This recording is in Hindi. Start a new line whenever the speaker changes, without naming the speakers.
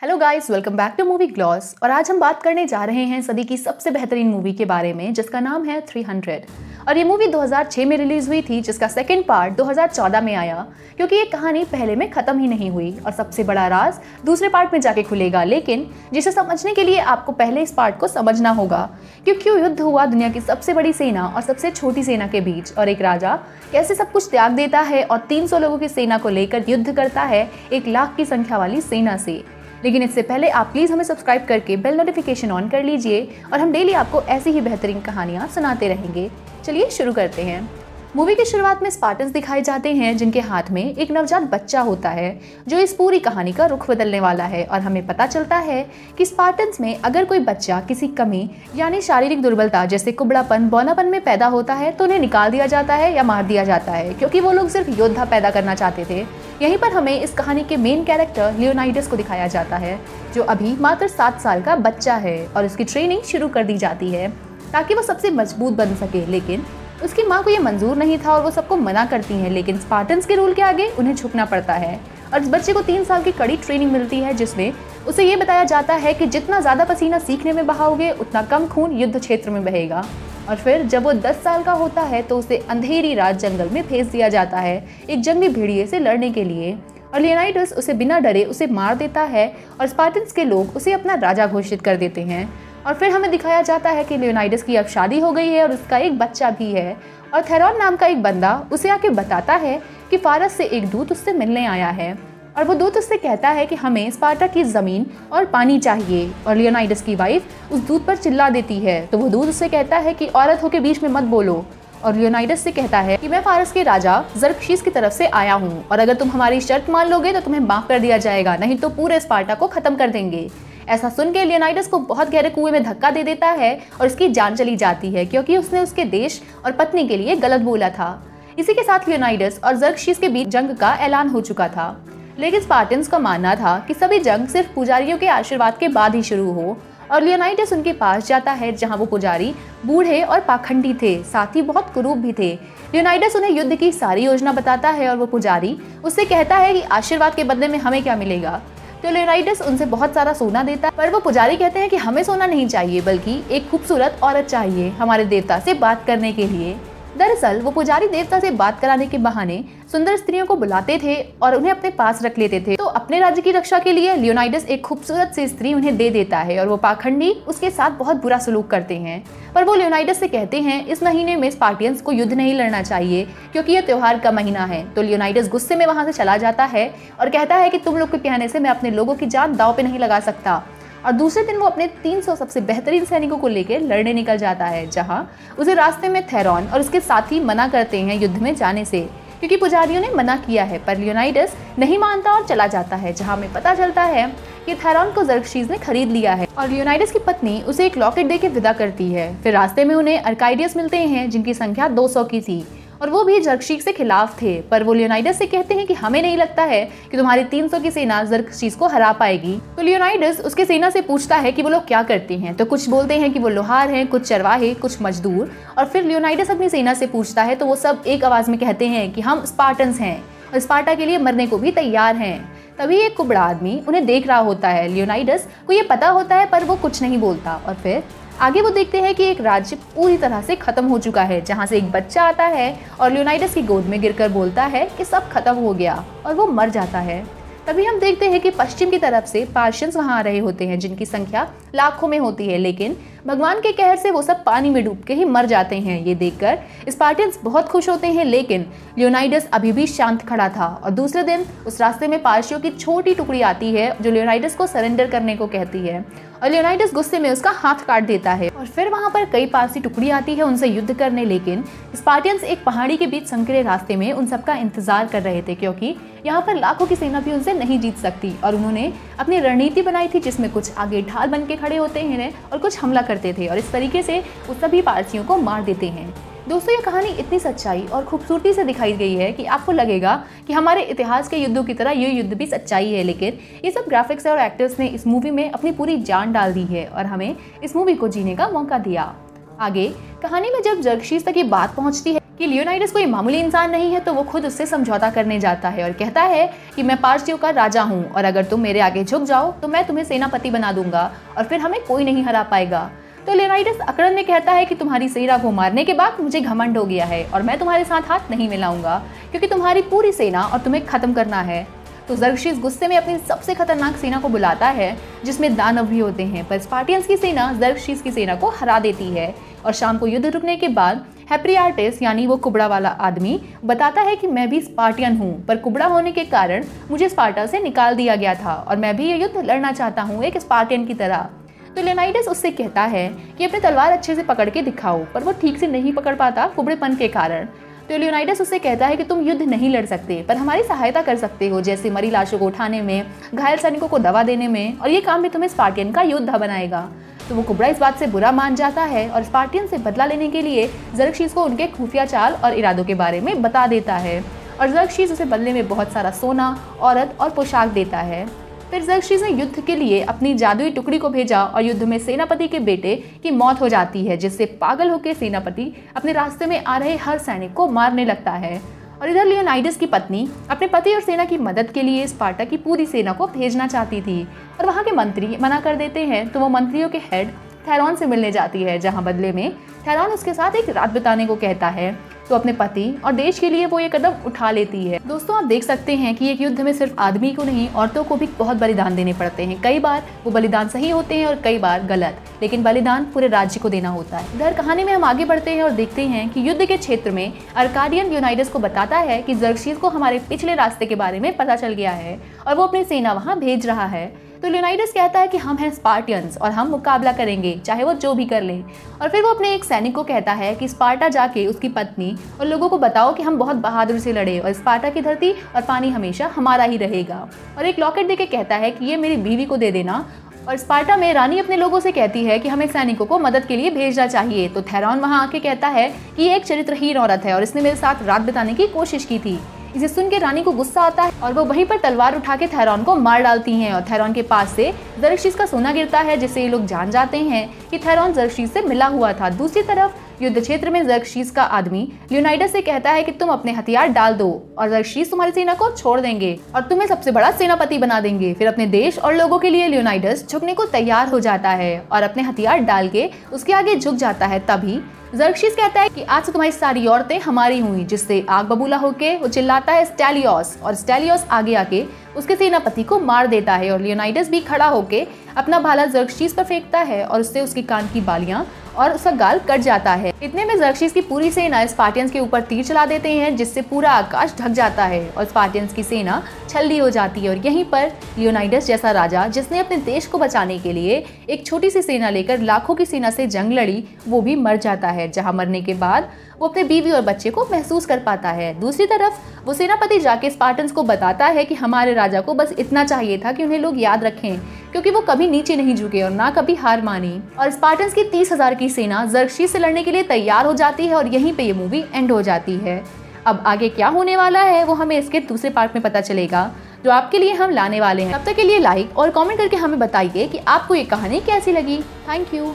Hello guys, welcome back to movie gloss. और आज हम बात करने जा रहे हैं सदी की सबसे बेहतरीन मूवी के बारे में, जिसका नाम है 300। और ये मूवी 2006 में रिलीज हुई थी, जिसका सेकंड पार्ट 2014 में आया, क्योंकि ये कहानी पहले में ख़त्म ही नहीं हुई और सबसे बड़ा राज दूसरे पार्ट में जाके खुलेगा। लेकिन जिसे समझने के लिए आपको पहले इस पार्ट को समझना होगा कि क्यों युद्ध हुआ दुनिया की सबसे बड़ी सेना और सबसे छोटी सेना के बीच, और एक राजा कैसे सब कुछ त्याग देता है और 300 लोगों की सेना को लेकर युद्ध करता है 1 लाख की संख्या वाली सेना से। लेकिन इससे पहले आप प्लीज़ हमें सब्सक्राइब करके बेल नोटिफिकेशन ऑन कर लीजिए और हम डेली आपको ऐसी ही बेहतरीन कहानियाँ सुनाते रहेंगे। चलिए शुरू करते हैं। मूवी की शुरुआत में स्पार्टन्स दिखाए जाते हैं, जिनके हाथ में एक नवजात बच्चा होता है जो इस पूरी कहानी का रुख बदलने वाला है। और हमें पता चलता है कि स्पार्टन्स में अगर कोई बच्चा किसी कमी यानी शारीरिक दुर्बलता जैसे कुबड़ापन, बौनापन में पैदा होता है तो उन्हें निकाल दिया जाता है या मार दिया जाता है, क्योंकि वो लोग सिर्फ योद्धा पैदा करना चाहते थे। यहीं पर हमें इस कहानी के मेन कैरेक्टर लियोनाइडस को दिखाया जाता है, जो अभी मात्र 7 साल का बच्चा है और उसकी ट्रेनिंग शुरू कर दी जाती है ताकि वो सबसे मजबूत बन सके। लेकिन उसकी माँ को ये मंजूर नहीं था और वो सबको मना करती हैं, लेकिन स्पार्टन्स के रूल के आगे उन्हें झुकना पड़ता है। और इस बच्चे को 3 साल की कड़ी ट्रेनिंग मिलती है, जिसमें उसे ये बताया जाता है कि जितना ज़्यादा पसीना सीखने में बहाओगे उतना कम खून युद्ध क्षेत्र में बहेगा। और फिर जब वो 10 साल का होता है तो उसे अंधेरी रात जंगल में भेज दिया जाता है एक जंगली भेड़िए से लड़ने के लिए। और लियोनाइडस उसे बिना डरे उसे मार देता है और स्पार्टन्स के लोग उसे अपना राजा घोषित कर देते हैं। और फिर हमें दिखाया जाता है कि लियोनाइडस की अब शादी हो गई है और उसका एक बच्चा भी है। और थेरॉन नाम का एक बंदा उसे आके बताता है कि फारस से एक दूत उससे मिलने आया है और वो दूत उससे कहता है कि हमें स्पार्टा की ज़मीन और पानी चाहिए। और लियोनाइडस की वाइफ उस दूत पर चिल्ला देती है, तो वो दूत उससे कहता है कि औरत हो के बीच में मत बोलो। और लियोनाइडस से कहता है कि मैं फारस के राजा ज़र्कशीस की तरफ से आया हूँ और अगर तुम हमारी शर्त मान लोगे तो तुम्हें माफ़ कर दिया जाएगा, नहीं तो पूरे स्पार्टा को ख़त्म कर देंगे। ऐसा सुन के लियोनाइडस को बहुत गहरे कुएं में धक्का दे देता है और उसकी जान चली जाती है, क्योंकि उसने उसके देश और पत्नी के लिए गलत बोला था। इसी के साथ लियोनाइडस और ज़र्कशीस के बीच जंग का ऐलान हो चुका था। लेकिन स्पार्टन्स का मानना था कि सभी जंग सिर्फ पुजारियों के आशीर्वाद के बाद ही शुरू हो। और लियोनाइडस उनके पास जाता है, जहां वो पुजारी बूढ़े और पाखंडी थे, साथ ही बहुत कुरूप भी थे। लियोनाइडस उन्हें युद्ध की सारी योजना बताता है और वो पुजारी उससे कहता है कि आशीर्वाद के बदले में हमें क्या मिलेगा। तो लियोनाइडस उनसे बहुत सारा सोना देता है, पर वो पुजारी कहते हैं कि हमें सोना नहीं चाहिए, बल्कि एक खूबसूरत औरत चाहिए हमारे देवता से बात करने के लिए। दरअसल वो पुजारी देवता से बात कराने के बहाने सुंदर स्त्रियों को बुलाते थे और उन्हें अपने पास रख लेते थे। तो अपने राज्य की रक्षा के लिए लियोनाइडस एक खूबसूरत सी स्त्री उन्हें दे देता है और वो पाखंडी उसके साथ बहुत बुरा सलूक करते हैं। पर वो लियोनाइडस से कहते हैं इस महीने में स्पार्टियंस को युद्ध नहीं लड़ना चाहिए, क्योंकि ये त्योहार का महीना है। तो लियोनाइडस गुस्से में वहाँ से चला जाता है और कहता है कि तुम लोग के कहने से मैं अपने लोगों की जान दांव पे नहीं लगा सकता। और दूसरे दिन वो अपने 300 सबसे बेहतरीन सैनिकों को लेकर लड़ने निकल जाता है, जहां उसे रास्ते में थेरॉन और उसके साथी मना करते हैं युद्ध में जाने से, क्योंकि पुजारियों ने मना किया है। पर लियोनाइडस नहीं मानता और चला जाता है, जहां हमें पता चलता है कि थेरॉन को ज़र्कशीस ने खरीद लिया है। और लियोनाइडस की पत्नी उसे एक लॉकेट देके विदा करती है। फिर रास्ते में उन्हें अर्काइडियस मिलते हैं, जिनकी संख्या 200 की थी और वो भी ज़र्कशीस के खिलाफ थे। पर वो लियोनाइडस से कहते हैं कि हमें नहीं लगता है कि तुम्हारी 300 की सेना ज़र्कशीस को हरा पाएगी। तो लियोनाइडस उसके सेना से पूछता है कि वो लोग क्या करते हैं, तो कुछ बोलते हैं कि वो लोहार हैं, कुछ चरवाहे, कुछ मजदूर। और फिर लियोनाइडस अपनी सेना से पूछता है तो वो सब एक आवाज़ में कहते हैं कि हम स्पार्टन्स हैं और स्पार्टा के लिए मरने को भी तैयार हैं। तभी एक कुबड़ा आदमी उन्हें देख रहा होता है। लियोनाइडस को ये पता होता है पर वो कुछ नहीं बोलता। और फिर आगे वो देखते हैं कि एक राज्य पूरी तरह से खत्म हो चुका है, जहां से एक बच्चा आता है और लियोनाइडस की गोद में गिरकर बोलता है कि सब खत्म हो गया और वो मर जाता है। तभी हम देखते हैं कि पश्चिम की तरफ से पार्शियंस वहां आ रहे होते हैं, जिनकी संख्या लाखों में होती है। लेकिन भगवान के कहर से वो सब पानी में डूब के ही मर जाते हैं। ये देखकर स्पार्टियंस बहुत खुश होते हैं, लेकिन लियोनाइडस अभी भी शांत खड़ा था। और दूसरे दिन उस रास्ते में पार्शियों की छोटी टुकड़ी आती है जो लियोनाइडस को सरेंडर करने को कहती है और लियोनाइडस गुस्से में उसका हाथ काट देता है। और फिर वहां पर कई पारसी टुकड़ी आती है उनसे युद्ध करने, लेकिन स्पार्टियंस एक पहाड़ी के बीच संकरे रास्ते में उन सबका इंतजार कर रहे थे, क्योंकि यहाँ पर लाखों की सेना भी उनसे नहीं जीत सकती। और उन्होंने अपनी रणनीति बनाई थी, जिसमें कुछ आगे ढाल बन के खड़े होते हैं और कुछ हमला करते थे और इस तरीके से वो सभी पारसियों को मार देते हैं। दोस्तों, ये कहानी इतनी सच्चाई और खूबसूरती से दिखाई गई है कि आपको लगेगा कि हमारे इतिहास के युद्धों की तरह ये युद्ध भी सच्चाई है। लेकिन ये सब ग्राफिक्स और एक्टर्स ने इस मूवी में अपनी पूरी जान डाल दी है और हमें इस मूवी को जीने का मौका दिया। आगे कहानी में जब ज़र्कशीस तक ये बात पहुंचती है कि लियोनाइडस कोई मामूली इंसान नहीं है, तो वो खुद उससे समझौता करने जाता है और कहता है कि मैं पारसियों का राजा हूँ और अगर तुम मेरे आगे झुक जाओ तो मैं तुम्हें सेनापति बना दूंगा और फिर हमें कोई नहीं हरा पाएगा। तो लियोनाइडस अकड़न में कहता है कि तुम्हारी सेना को मारने के बाद मुझे घमंड हो गया है और मैं तुम्हारे साथ हाथ नहीं मिलाऊंगा क्योंकि तुम्हारी पूरी सेना और तुम्हें खत्म करना है। तो ज़र्क्सिस गुस्से में अपनी सबसे खतरनाक सेना को बुलाता है जिसमें दानव भी होते हैं, पर स्पार्टियंस की सेना ज़र्क्सिस की सेना को हरा देती है। और शाम को युद्ध रुकने के बाद हेप्रियार्टिस यानी वो कुबड़ा वाला आदमी बताता है कि मैं भी स्पार्टियन हूँ, पर कुबड़ा होने के कारण मुझे स्पार्टा से निकाल दिया गया था और मैं भी ये युद्ध लड़ना चाहता हूँ एक स्पार्टियन की तरह। तो लियोनाइडस उससे कहता है कि अपनी तलवार अच्छे से पकड़ के दिखाओ, पर वो ठीक से नहीं पकड़ पाता कुबड़ेपन के कारण। तो लियोनाइडस उससे कहता है कि तुम युद्ध नहीं लड़ सकते पर हमारी सहायता कर सकते हो, जैसे मरी लाशों को उठाने में, घायल सैनिकों को दवा देने में, और ये काम भी तुम्हें स्पार्टियन का योद्धा बनाएगा। तो वो कुबड़ा इस बात से बुरा मान जाता है और स्पार्टियन से बदला लेने के लिए ज़र्क्सिस को उनके खुफिया चाल और इरादों के बारे में बता देता है और ज़र्क्सिस उसे बदले में बहुत सारा सोना, औरत और पोशाक देता है। फिर ज़र्क्सिस ने युद्ध के लिए अपनी जादुई टुकड़ी को भेजा और युद्ध में सेनापति के बेटे की मौत हो जाती है, जिससे पागल होकर सेनापति अपने रास्ते में आ रहे हर सैनिक को मारने लगता है। और इधर लियोनाइडस की पत्नी अपने पति और सेना की मदद के लिए स्पार्टा की पूरी सेना को भेजना चाहती थी और वहाँ के मंत्री मना कर देते हैं। तो वो मंत्रियों के हेड थेरॉन से मिलने जाती है, जहाँ बदले में थेरॉन उसके साथ एक रात बिताने को कहता है। तो अपने पति और देश के लिए वो ये कदम उठा लेती है। दोस्तों, आप देख सकते हैं कि एक युद्ध में सिर्फ आदमी को नहीं, औरतों को भी बहुत बलिदान देने पड़ते हैं। कई बार वो बलिदान सही होते हैं और कई बार गलत, लेकिन बलिदान पूरे राज्य को देना होता है। इधर कहानी में हम आगे बढ़ते हैं और देखते हैं कि युद्ध के क्षेत्र में अर्काडियन लियोनाइडस को बताता है कि ज़र्क्सिस को हमारे पिछले रास्ते के बारे में पता चल गया है और वो अपनी सेना वहाँ भेज रहा है। तो लियोनाइडस कहता है कि हम हैं स्पार्टियंस और हम मुकाबला करेंगे चाहे वो जो भी कर ले। और फिर वो अपने एक सैनिक को कहता है कि स्पार्टा जाके उसकी पत्नी और लोगों को बताओ कि हम बहुत बहादुर से लड़े और स्पार्टा की धरती और पानी हमेशा हमारा ही रहेगा। और एक लॉकेट देके कहता है कि ये मेरी बीवी को दे देना। और स्पार्टा में रानी अपने लोगों से कहती है कि हमें सैनिकों को मदद के लिए भेजना चाहिए। तो थेरॉन वहाँ आके कहता है कि ये एक चरित्रहीन औरत है और इसने मेरे साथ रात बिताने की कोशिश की थी। इसे सुन के रानी को गुस्सा आता है और वो वहीं पर तलवार उठा के थेरॉन को मार डालती हैं और थेरॉन के पास से ज़र्क्सिस का सोना गिरता है, जिससे ये लोग जान जाते हैं कि थेरॉन ज़र्क्सिस से मिला हुआ था। दूसरी तरफ युद्ध क्षेत्र में ज़र्क्सिस का आदमी लियोनाइडस से कहता है कि तुम अपने हथियार डाल दो और ज़र्क्सिस तुम्हारी सेना को छोड़ देंगे और तुम्हें सबसे बड़ा सेनापति बना देंगे। फिर अपने देश और लोगों के लिए लियोनाइडस झुकने को तैयार हो जाता है और अपने हथियार डाल के उसके आगे झुक जाता है। तभी ज़र्क्सिस कहता है कि आज से तुम्हारी सारी औरतें हमारी हुई, जिससे आग बबूला होके वो चिल्लाता है स्टेलियोस और स्टेलियोस आगे आके उसके सेनापति को मार देता है और लियोनाइडस भी खड़ा होके अपना भाला ज़र्क्सिस पर फेंकता है और उससे उसके कान की बालियां और उसका गाल कट जाता है। इतने में ज़र्क्सिस की पूरी सेना स्पार्टियंस के ऊपर तीर चला देते हैं, जिससे पूरा आकाश ढक जाता है और स्पार्टियंस की सेना छल्ली हो जाती है। और यहीं पर लियोनाइडस जैसा राजा, जिसने अपने देश को बचाने के लिए एक छोटी सी सेना लेकर लाखों की सेना से जंग लड़ी, वो भी मर जाता है, जहाँ मरने के बाद वो अपने बीवी और बच्चे को महसूस कर पाता है। दूसरी तरफ वो सेनापति जाके स्पार्टन्स को बताता है कि हमारे राजा को बस इतना चाहिए था कि उन्हें लोग याद रखें, क्योंकि वो कभी नीचे नहीं झुके और ना कभी हार मानी। और स्पार्टन्स की 30,000 की सेना ज़र्क्सिस से लड़ने के लिए तैयार हो जाती है और यहीं पे ये मूवी एंड हो जाती है। अब आगे क्या होने वाला है वो हमें इसके दूसरे पार्ट में पता चलेगा, जो आपके लिए हम लाने वाले हैं। तब तक के लिए लाइक और कमेंट करके हमें बताइए कि आपको ये कहानी कैसी लगी। Thank you.